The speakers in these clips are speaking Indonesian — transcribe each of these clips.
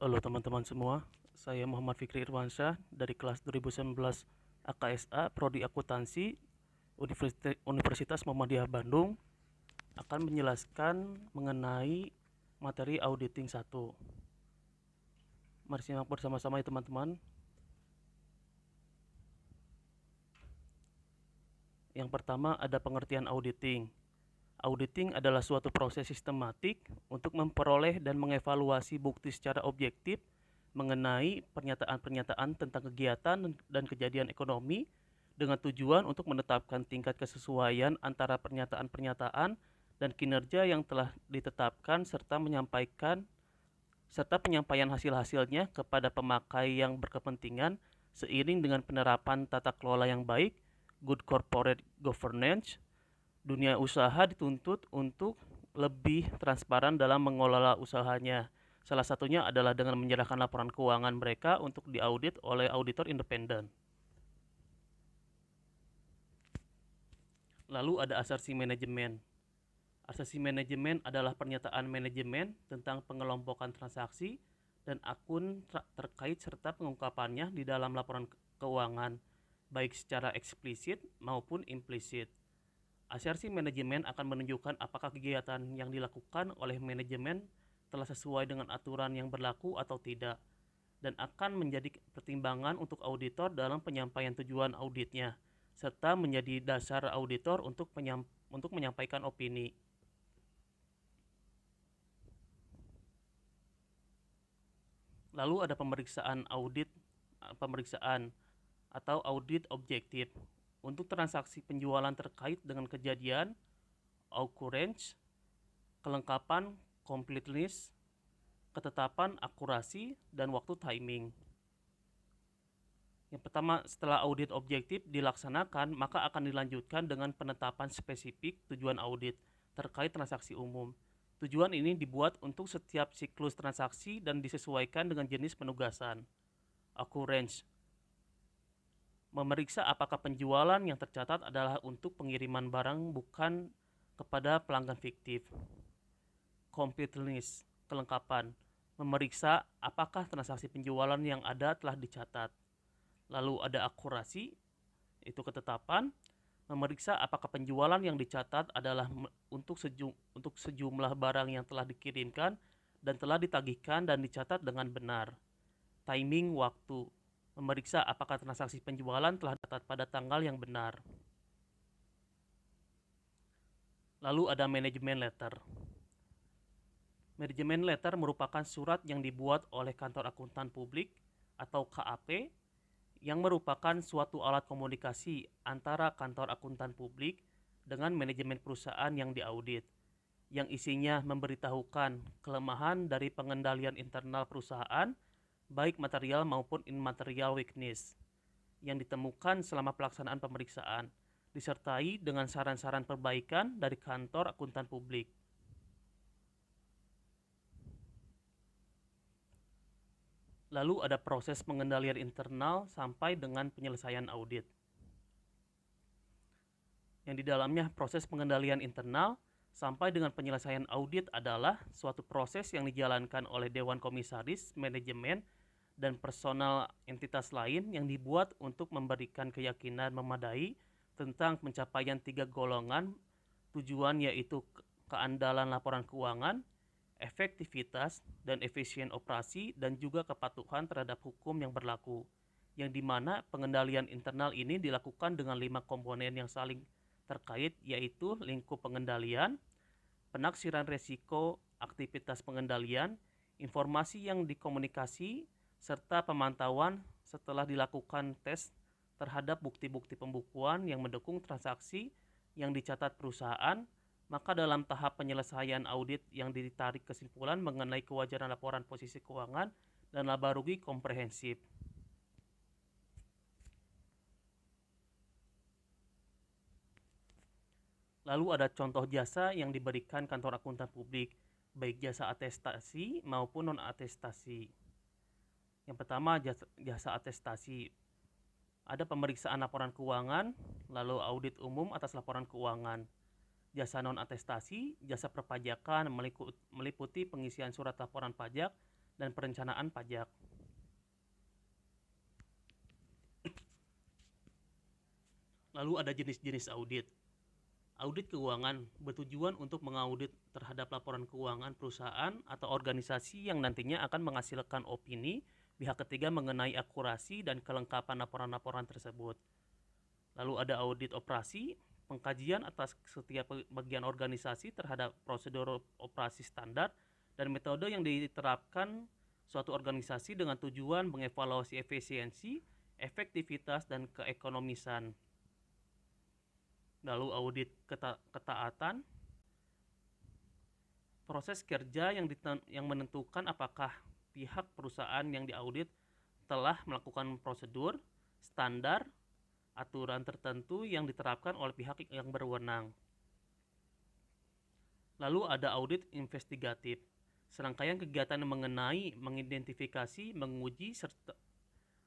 Halo teman-teman semua, saya Muhammad Fikri Irwansyah dari kelas 2019 AKSA Prodi Akuntansi Universitas Muhammadiyah Bandung akan menjelaskan mengenai materi auditing 1. Mari simak bersama-sama ya teman-teman. Yang pertama ada pengertian auditing. Auditing adalah suatu proses sistematik untuk memperoleh dan mengevaluasi bukti secara objektif mengenai pernyataan-pernyataan tentang kegiatan dan kejadian ekonomi dengan tujuan untuk menetapkan tingkat kesesuaian antara pernyataan-pernyataan dan kinerja yang telah ditetapkan serta penyampaian hasil-hasilnya kepada pemakai yang berkepentingan seiring dengan penerapan tata kelola yang baik, good corporate governance. Dunia usaha dituntut untuk lebih transparan dalam mengelola usahanya. Salah satunya adalah dengan menyerahkan laporan keuangan mereka untuk diaudit oleh auditor independen. Lalu ada asersi manajemen. Asersi manajemen adalah pernyataan manajemen tentang pengelompokan transaksi dan akun terkait serta pengungkapannya di dalam laporan keuangan, baik secara eksplisit maupun implisit. Asersi manajemen akan menunjukkan apakah kegiatan yang dilakukan oleh manajemen telah sesuai dengan aturan yang berlaku atau tidak, dan akan menjadi pertimbangan untuk auditor dalam penyampaian tujuan auditnya, serta menjadi dasar auditor untuk menyampaikan opini. Lalu ada pemeriksaan atau audit objektif untuk transaksi penjualan terkait dengan kejadian, occurrence, kelengkapan, completeness, ketetapan, akurasi, dan waktu timing. Yang pertama, setelah audit objektif dilaksanakan, maka akan dilanjutkan dengan penetapan spesifik tujuan audit terkait transaksi umum. Tujuan ini dibuat untuk setiap siklus transaksi dan disesuaikan dengan jenis penugasan. Occurrence memeriksa apakah penjualan yang tercatat adalah untuk pengiriman barang bukan kepada pelanggan fiktif. Completeness, kelengkapan, memeriksa apakah transaksi penjualan yang ada telah dicatat. Lalu ada akurasi, itu ketetapan, memeriksa apakah penjualan yang dicatat adalah untuk sejumlah barang yang telah dikirimkan dan telah ditagihkan dan dicatat dengan benar. Timing, waktu, memeriksa apakah transaksi penjualan telah dicatat pada tanggal yang benar. Lalu ada manajemen letter. Manajemen letter merupakan surat yang dibuat oleh kantor akuntan publik atau KAP yang merupakan suatu alat komunikasi antara kantor akuntan publik dengan manajemen perusahaan yang diaudit, yang isinya memberitahukan kelemahan dari pengendalian internal perusahaan, baik material maupun immaterial weakness, yang ditemukan selama pelaksanaan pemeriksaan, disertai dengan saran-saran perbaikan dari kantor akuntan publik. Lalu ada proses pengendalian internal sampai dengan penyelesaian audit. Yang di dalamnya proses pengendalian internal sampai dengan penyelesaian audit adalah suatu proses yang dijalankan oleh Dewan Komisaris, Manajemen, dan personal entitas lain yang dibuat untuk memberikan keyakinan memadai tentang pencapaian 3 golongan tujuan, yaitu keandalan laporan keuangan, efektivitas dan efisien operasi, dan juga kepatuhan terhadap hukum yang berlaku, yang dimana pengendalian internal ini dilakukan dengan 5 komponen yang saling terkait, yaitu lingkup pengendalian, penaksiran resiko aktivitas pengendalian, informasi yang dikomunikasi, serta pemantauan setelah dilakukan tes terhadap bukti-bukti pembukuan yang mendukung transaksi yang dicatat perusahaan. Maka dalam tahap penyelesaian audit yang ditarik kesimpulan mengenai kewajaran laporan posisi keuangan dan laba rugi komprehensif. Lalu ada contoh jasa yang diberikan kantor akuntan publik, baik jasa atestasi maupun non-atestasi. Yang pertama, jasa atestasi. Ada pemeriksaan laporan keuangan, lalu audit umum atas laporan keuangan. Jasa non-atestasi, jasa perpajakan meliputi pengisian surat laporan pajak dan perencanaan pajak. Lalu ada jenis-jenis audit. Audit keuangan bertujuan untuk mengaudit terhadap laporan keuangan perusahaan atau organisasi yang nantinya akan menghasilkan opini pihak ketiga mengenai akurasi dan kelengkapan laporan-laporan tersebut. Lalu ada audit operasi, pengkajian atas setiap bagian organisasi terhadap prosedur operasi standar dan metode yang diterapkan suatu organisasi dengan tujuan mengevaluasi efisiensi, efektivitas, dan keekonomisan. Lalu audit ketaatan, proses kerja yang menentukan apakah pihak perusahaan yang diaudit telah melakukan prosedur, standar, aturan tertentu yang diterapkan oleh pihak yang berwenang. Lalu ada audit investigatif, serangkaian kegiatan mengenai mengidentifikasi, menguji, serta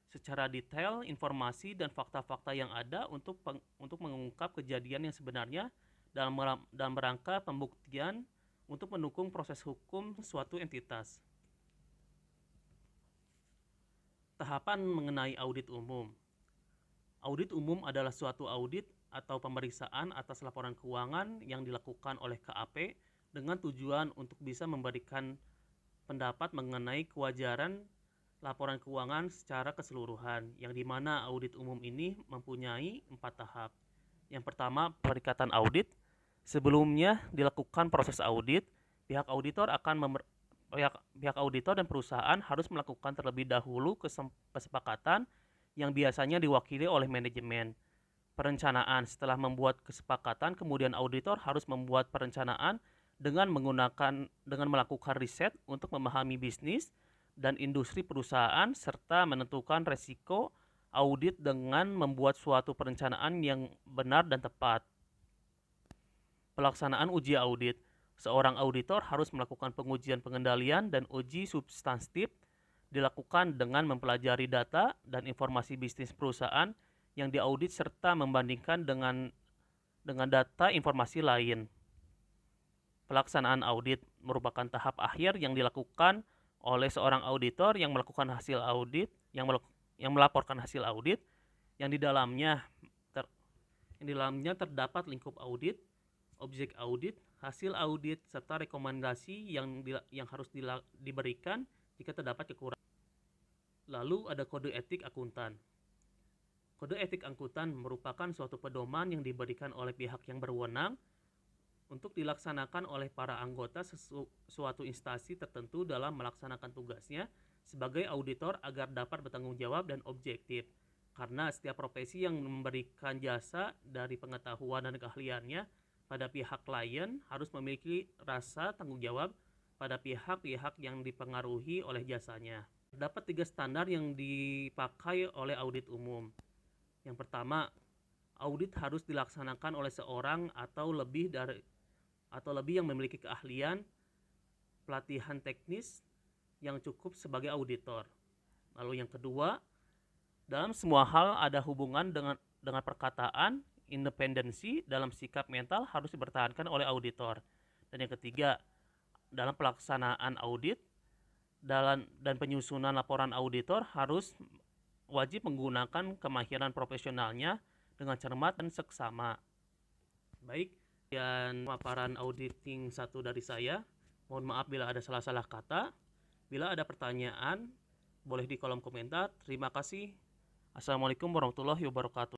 secara detail informasi dan fakta-fakta yang ada untuk mengungkap kejadian yang sebenarnya dalam rangka pembuktian untuk mendukung proses hukum suatu entitas. Tahapan mengenai audit umum. Audit umum adalah suatu audit atau pemeriksaan atas laporan keuangan yang dilakukan oleh KAP dengan tujuan untuk bisa memberikan pendapat mengenai kewajaran laporan keuangan secara keseluruhan, yang dimana audit umum ini mempunyai 4 tahap. Yang pertama, perikatan audit. Sebelumnya dilakukan proses audit, pihak auditor dan perusahaan harus melakukan terlebih dahulu kesepakatan yang biasanya diwakili oleh manajemen. Perencanaan. Setelah membuat kesepakatan, kemudian auditor harus membuat perencanaan dengan melakukan riset untuk memahami bisnis dan industri perusahaan serta menentukan resiko audit dengan membuat suatu perencanaan yang benar dan tepat. Pelaksanaan uji audit. Seorang auditor harus melakukan pengujian pengendalian dan uji substantif dilakukan dengan mempelajari data dan informasi bisnis perusahaan yang diaudit serta membandingkan dengan data informasi lain. Pelaksanaan audit merupakan tahap akhir yang dilakukan oleh seorang auditor yang melakukan hasil audit, yang melaporkan hasil audit, yang di dalamnya terdapat lingkup audit, objek audit, hasil audit, serta rekomendasi yang harus diberikan jika terdapat kekurangan. Lalu ada kode etik akuntan. Kode etik akuntan merupakan suatu pedoman yang diberikan oleh pihak yang berwenang untuk dilaksanakan oleh para anggota suatu instansi tertentu dalam melaksanakan tugasnya sebagai auditor agar dapat bertanggung jawab dan objektif. Karena setiap profesi yang memberikan jasa dari pengetahuan dan keahliannya pada pihak klien harus memiliki rasa tanggung jawab pada pihak-pihak yang dipengaruhi oleh jasanya. Terdapat 3 standar yang dipakai oleh audit umum. Yang pertama, audit harus dilaksanakan oleh seorang atau lebih yang memiliki keahlian, pelatihan teknis yang cukup sebagai auditor. Lalu yang kedua, dalam semua hal ada hubungan dengan perkataan, independensi dalam sikap mental harus dipertahankan oleh auditor. Dan yang ketiga, dalam pelaksanaan audit dan penyusunan laporan auditor harus wajib menggunakan kemahiran profesionalnya dengan cermat dan seksama. Baik, dan paparan auditing 1 dari saya. Mohon maaf bila ada salah-salah kata. Bila ada pertanyaan, boleh di kolom komentar. Terima kasih. Assalamualaikum warahmatullahi wabarakatuh.